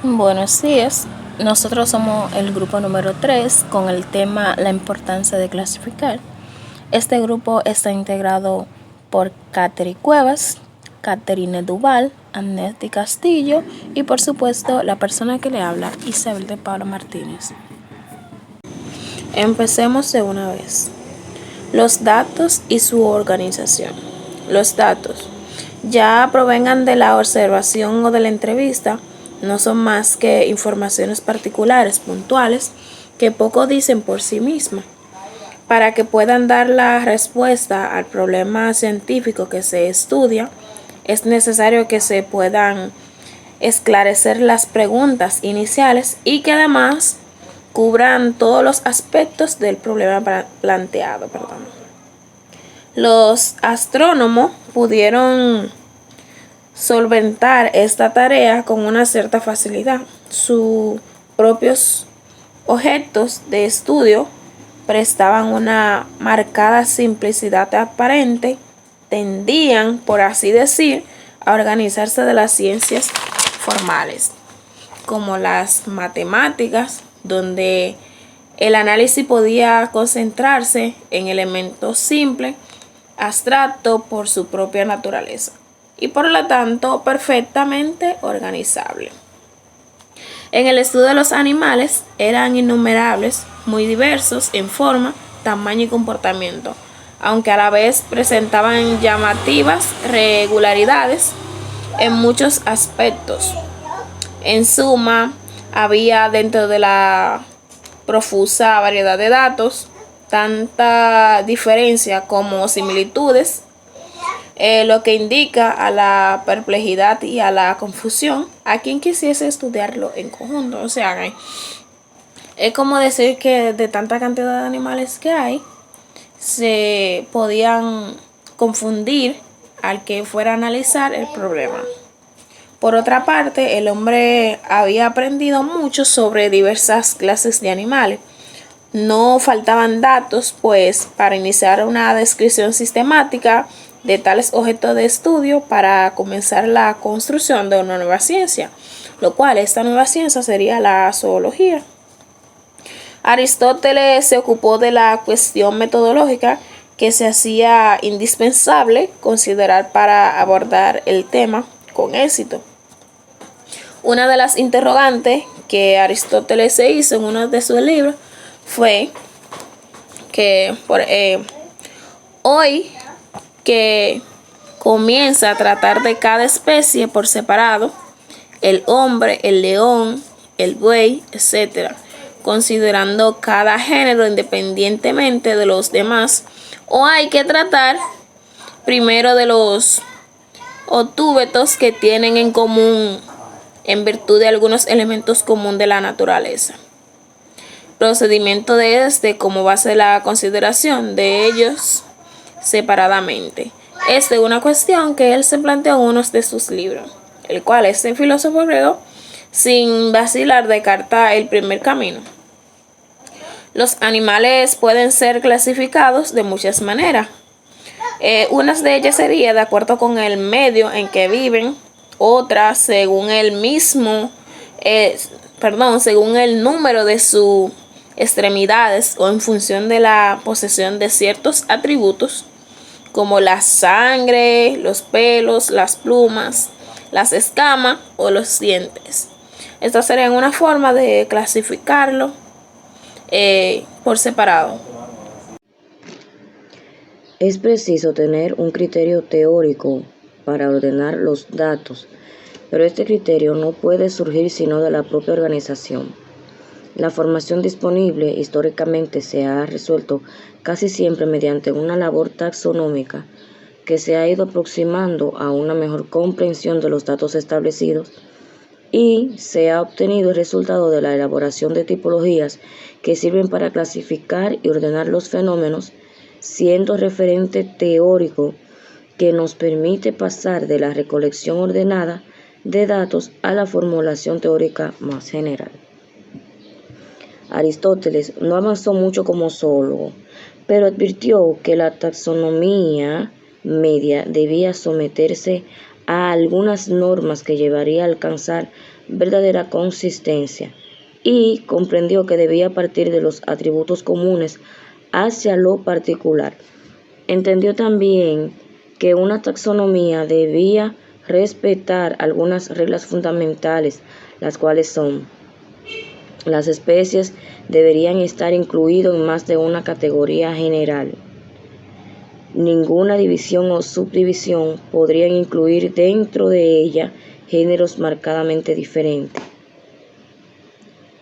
Buenos días, nosotros somos el grupo número 3 con el tema La importancia de clasificar. Este grupo está integrado por Katherine Cuevas, Catherine Duval, Amnesty Castillo y por supuesto la persona que le habla, Isabel de Pablo Martínez. Empecemos de una vez. Los datos y su organización. Los datos, ya provengan de la observación o de la entrevista, no son más que informaciones particulares, puntuales, que poco dicen por sí mismas. Para que puedan dar la respuesta al problema científico que se estudia, es necesario que se puedan esclarecer las preguntas iniciales y que además cubran todos los aspectos del problema planteado. Los astrónomos pudieron solventar esta tarea con una cierta facilidad. Sus propios objetos de estudio prestaban una marcada simplicidad aparente, tendían, por así decir, a organizarse de las ciencias formales, como las matemáticas, donde el análisis podía concentrarse en elementos simples, abstractos por su propia naturaleza, y por lo tanto perfectamente organizable. En el estudio de los animales eran innumerables, muy diversos en forma, tamaño y comportamiento, aunque a la vez presentaban llamativas regularidades en muchos aspectos. En suma, había dentro de la profusa variedad de datos tanta diferencia como similitudes, lo que indica a la perplejidad y a la confusión a quien quisiese estudiarlo en conjunto. O sea, es como decir que de tanta cantidad de animales que hay, se podían confundir al que fuera a analizar el problema. Por otra parte, el hombre había aprendido mucho sobre diversas clases de animales. No faltaban datos, pues, para iniciar una descripción sistemática de tales objetos de estudio para comenzar la construcción de una nueva ciencia, lo cual esta nueva ciencia sería la zoología. Aristóteles se ocupó de la cuestión metodológica que se hacía indispensable considerar para abordar el tema con éxito. Una de las interrogantes que Aristóteles se hizo en uno de sus libros fue que hoy que comienza a tratar de cada especie por separado, el hombre, el león, el buey, etc., considerando cada género independientemente de los demás, o hay que tratar primero de los otúbetos que tienen en común en virtud de algunos elementos comunes de la naturaleza. Procedimiento de este como base la consideración de ellos separadamente. Es de una cuestión que él se planteó en uno de sus libros, el cual este filósofo griego, sin vacilar, descarta el primer camino. Los animales pueden ser clasificados de muchas maneras. Unas de ellas sería de acuerdo con el medio en que viven, otras según según el número de sus extremidades o en función de la posesión de ciertos atributos como la sangre, los pelos, las plumas, las escamas o los dientes. Estas serían una forma de clasificarlo por separado. Es preciso tener un criterio teórico para ordenar los datos, pero este criterio no puede surgir sino de la propia organización. La formación disponible históricamente se ha resuelto casi siempre mediante una labor taxonómica que se ha ido aproximando a una mejor comprensión de los datos establecidos y se ha obtenido el resultado de la elaboración de tipologías que sirven para clasificar y ordenar los fenómenos, siendo referente teórico que nos permite pasar de la recolección ordenada de datos a la formulación teórica más general. Aristóteles no avanzó mucho como zoólogo, pero advirtió que la taxonomía media debía someterse a algunas normas que llevaría a alcanzar verdadera consistencia y comprendió que debía partir de los atributos comunes hacia lo particular. Entendió también que una taxonomía debía respetar algunas reglas fundamentales, las cuales son: las especies deberían estar incluidas en más de una categoría general. Ninguna división o subdivisión podría incluir dentro de ella géneros marcadamente diferentes.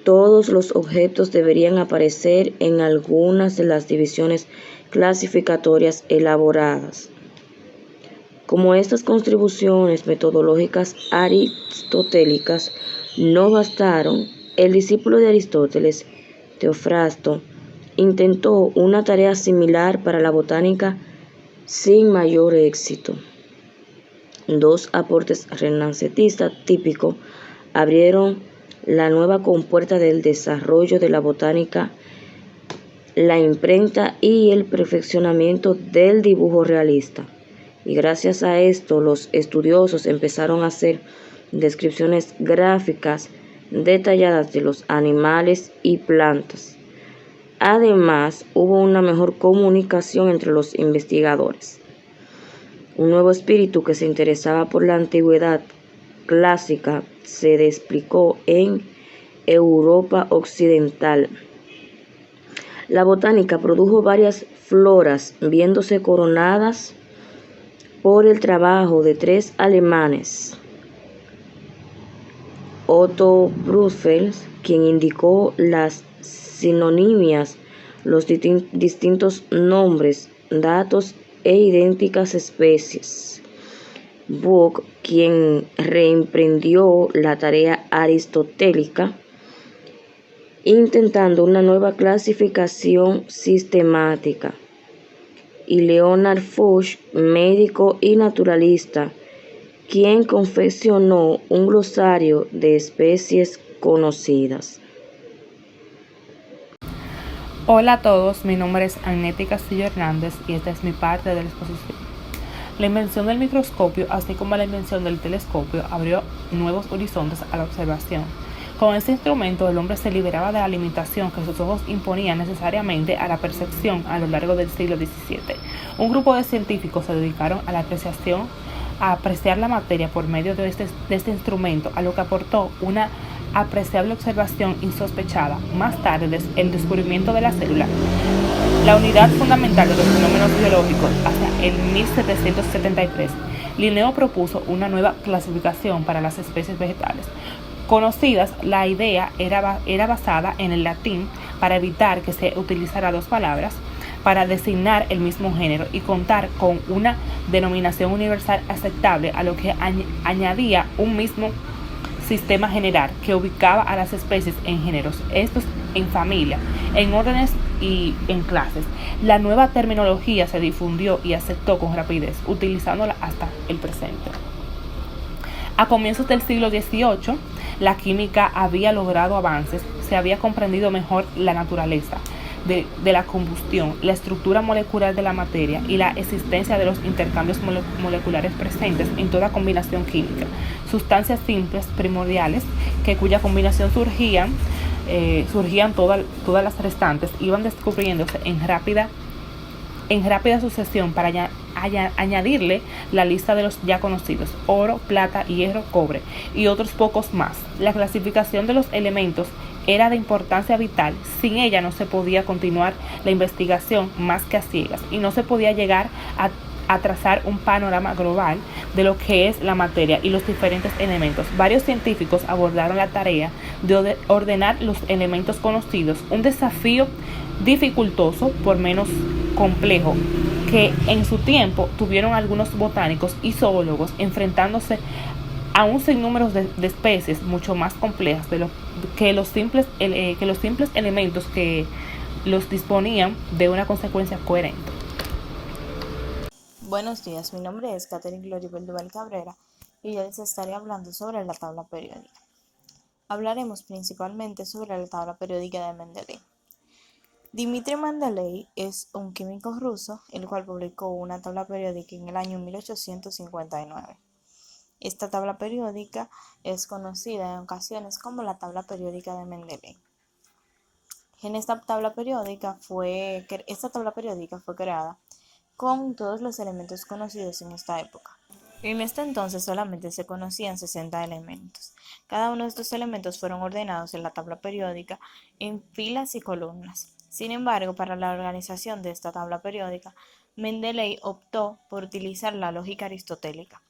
Todos los objetos deberían aparecer en algunas de las divisiones clasificatorias elaboradas. Como estas contribuciones metodológicas aristotélicas no bastaron, el discípulo de Aristóteles, Teofrasto, intentó una tarea similar para la botánica sin mayor éxito. Dos aportes renacentistas típicos abrieron la nueva compuerta del desarrollo de la botánica: la imprenta y el perfeccionamiento del dibujo realista. Y gracias a esto, los estudiosos empezaron a hacer descripciones gráficas detalladas de los animales y plantas. Además, hubo una mejor comunicación entre los investigadores. Un nuevo espíritu que se interesaba por la antigüedad clásica se desplegó en Europa occidental. La botánica produjo varias floras, viéndose coronadas por el trabajo de tres alemanes: Otto Bruffel, quien indicó las sinonimias, los distintos nombres, datos e idénticas especies; Buck, quien reemprendió la tarea aristotélica, intentando una nueva clasificación sistemática; y Leonard Fuchs, médico y naturalista, quien confeccionó un glosario de especies conocidas. Hola a todos, mi nombre es Agneti Castillo Hernández y esta es mi parte de la exposición. La invención del microscopio, así como la invención del telescopio, abrió nuevos horizontes a la observación. Con este instrumento, el hombre se liberaba de la limitación que sus ojos imponían necesariamente a la percepción a lo largo del siglo XVII. Un grupo de científicos se dedicaron a apreciar la materia por medio de este instrumento, a lo que aportó una apreciable observación insospechada. Más tarde, el descubrimiento de la célula, la unidad fundamental de los fenómenos biológicos, hasta el 1773, Linneo propuso una nueva clasificación para las especies vegetales conocidas. La idea era basada en el latín para evitar que se utilizara dos palabras para designar el mismo género y contar con una denominación universal aceptable, a lo que añadía un mismo sistema general que ubicaba a las especies en géneros, estos en familia, en órdenes y en clases. La nueva terminología se difundió y aceptó con rapidez, utilizándola hasta el presente. A comienzos del siglo XVIII, la química había logrado avances, se había comprendido mejor la naturaleza de la combustión, la estructura molecular de la materia y la existencia de los intercambios moleculares presentes en toda combinación química. Sustancias simples, primordiales, cuya combinación surgían todas las restantes, iban descubriéndose en rápida sucesión para añadirle la lista de los ya conocidos: oro, plata, hierro, cobre y otros pocos más. La clasificación de los elementos era de importancia vital. Sin ella no se podía continuar la investigación más que a ciegas y no se podía llegar a trazar un panorama global de lo que es la materia y los diferentes elementos. Varios científicos abordaron la tarea de ordenar los elementos conocidos, un desafío dificultoso por menos complejo que en su tiempo tuvieron algunos botánicos y zoólogos, enfrentándose a un sinnúmero de especies mucho más complejas que los simples elementos que los disponían de una consecuencia coherente. Buenos días, mi nombre es Catherine Gloribel Duval Cabrera y yo les estaré hablando sobre la tabla periódica. Hablaremos principalmente sobre la tabla periódica de Mendeley. Dmitri Mendeley es un químico ruso, el cual publicó una tabla periódica en el año 1859. Esta tabla periódica es conocida en ocasiones como la tabla periódica de Mendeley. Esta tabla periódica fue creada con todos los elementos conocidos en esta época. En este entonces solamente se conocían 60 elementos. Cada uno de estos elementos fueron ordenados en la tabla periódica en filas y columnas. Sin embargo, para la organización de esta tabla periódica, Mendeley optó por utilizar la lógica aristotélica,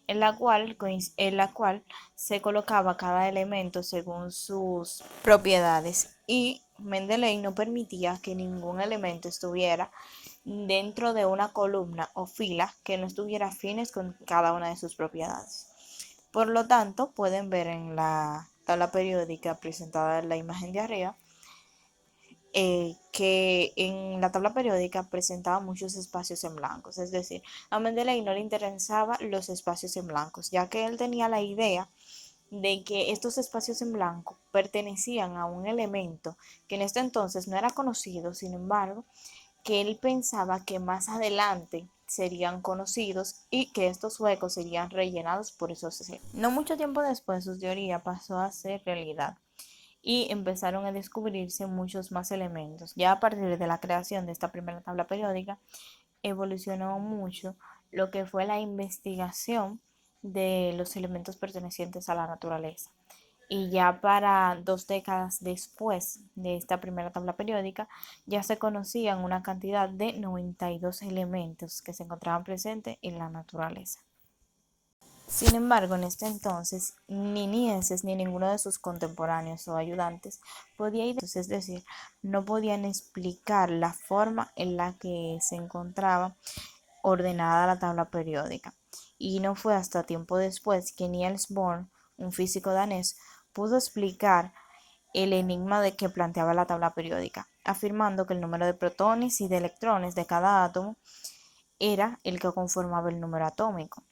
en la cual se colocaba cada elemento según sus propiedades, y Mendeley no permitía que ningún elemento estuviera dentro de una columna o fila que no estuviera afines con cada una de sus propiedades. Por lo tanto, pueden ver en la tabla periódica presentada en la imagen de arriba, que en la tabla periódica presentaba muchos espacios en blancos, es decir, a Mendeley no le interesaban los espacios en blancos, ya que él tenía la idea de que estos espacios en blanco pertenecían a un elemento que en este entonces no era conocido, sin embargo, que él pensaba que más adelante serían conocidos y que estos huecos serían rellenados por esos elementos. No mucho tiempo después, su teoría pasó a ser realidad y empezaron a descubrirse muchos más elementos. Ya a partir de la creación de esta primera tabla periódica, evolucionó mucho lo que fue la investigación de los elementos pertenecientes a la naturaleza. Y ya para 2 décadas después de esta primera tabla periódica, ya se conocían una cantidad de 92 elementos que se encontraban presentes en la naturaleza. Sin embargo, en este entonces, ni Nienses ni ninguno de sus contemporáneos o ayudantes podía identificar, es decir, no podían explicar la forma en la que se encontraba ordenada la tabla periódica. Y no fue hasta tiempo después que Niels Bohr, un físico danés, pudo explicar el enigma de que planteaba la tabla periódica, afirmando que el número de protones y de electrones de cada átomo era el que conformaba el número atómico.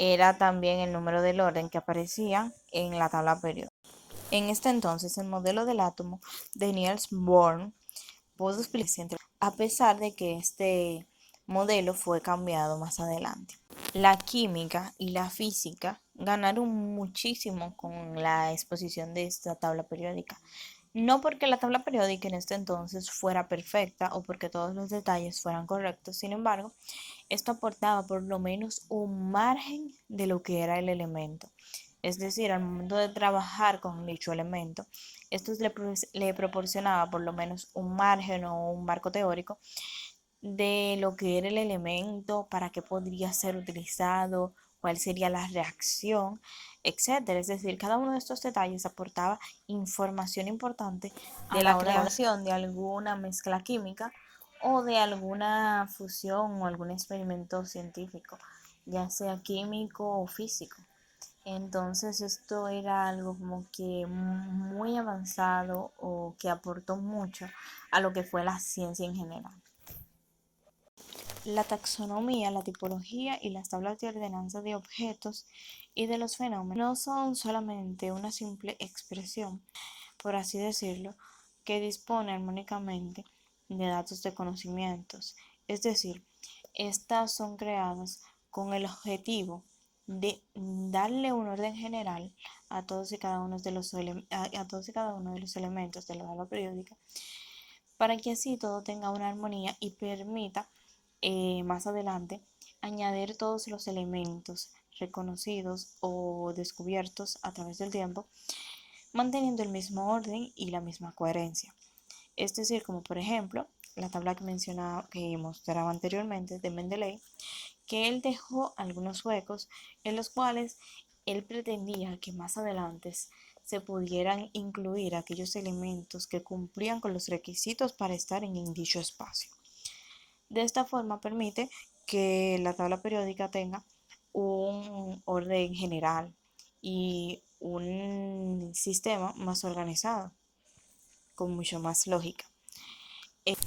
Era también el número del orden que aparecía en la tabla periódica. En este entonces, el modelo del átomo de Niels Bohr pudo explicarse, a pesar de que este modelo fue cambiado más adelante. La química y la física ganaron muchísimo con la exposición de esta tabla periódica. No porque la tabla periódica en este entonces fuera perfecta o porque todos los detalles fueran correctos, sin embargo, esto aportaba por lo menos un margen de lo que era el elemento. Es decir, al momento de trabajar con dicho elemento, esto le proporcionaba por lo menos un margen o un marco teórico de lo que era el elemento, para qué podría ser utilizado, cuál sería la reacción, etcétera. Es decir, cada uno de estos detalles aportaba información importante de la creación de alguna mezcla química o de alguna fusión o algún experimento científico, ya sea químico o físico. Entonces esto era algo como que muy avanzado o que aportó mucho a lo que fue la ciencia en general. La taxonomía, la tipología y las tablas de ordenanza de objetos y de los fenómenos no son solamente una simple expresión, por así decirlo, que dispone armónicamente de datos de conocimientos. Es decir, estas son creadas con el objetivo de darle un orden general a todos y cada uno de los, todos y cada uno de los elementos de la tabla periódica, para que así todo tenga una armonía y permita más adelante añadir todos los elementos reconocidos o descubiertos a través del tiempo, manteniendo el mismo orden y la misma coherencia. Es decir, como por ejemplo la tabla que mostraba anteriormente de Mendeley, que él dejó algunos huecos en los cuales él pretendía que más adelante se pudieran incluir aquellos elementos que cumplían con los requisitos para estar en dicho espacio. De esta forma permite que la tabla periódica tenga un orden general y un sistema más organizado, con mucho más lógica.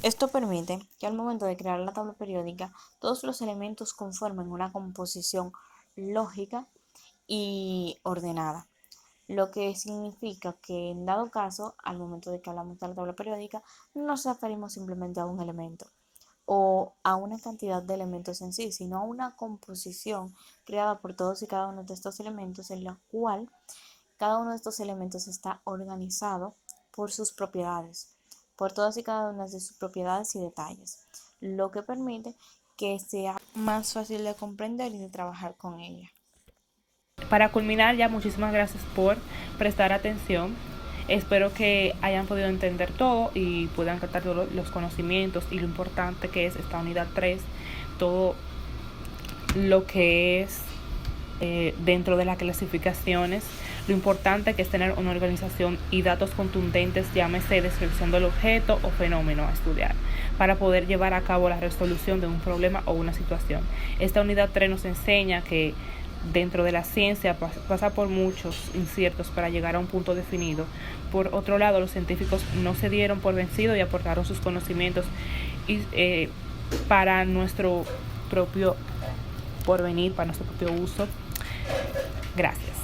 Esto permite que al momento de crear la tabla periódica todos los elementos conformen una composición lógica y ordenada, lo que significa que en dado caso, al momento de que hablamos de la tabla periódica, no nos referimos simplemente a un elemento o a una cantidad de elementos en sí, sino a una composición creada por todos y cada uno de estos elementos, en la cual cada uno de estos elementos está organizado por sus propiedades, por todas y cada una de sus propiedades y detalles, lo que permite que sea más fácil de comprender y de trabajar con ella. Para culminar ya, muchísimas gracias por prestar atención. Espero que hayan podido entender todo y puedan captar todos los conocimientos y lo importante que es esta unidad 3, todo lo que es dentro de las clasificaciones, lo importante que es tener una organización y datos contundentes, llámese descripción del objeto o fenómeno a estudiar, para poder llevar a cabo la resolución de un problema o una situación. Esta unidad 3 nos enseña que dentro de la ciencia pasa por muchos inciertos para llegar a un punto definido. Por otro lado, los científicos no se dieron por vencidos y aportaron sus conocimientos para nuestro propio porvenir, para nuestro propio uso. Gracias.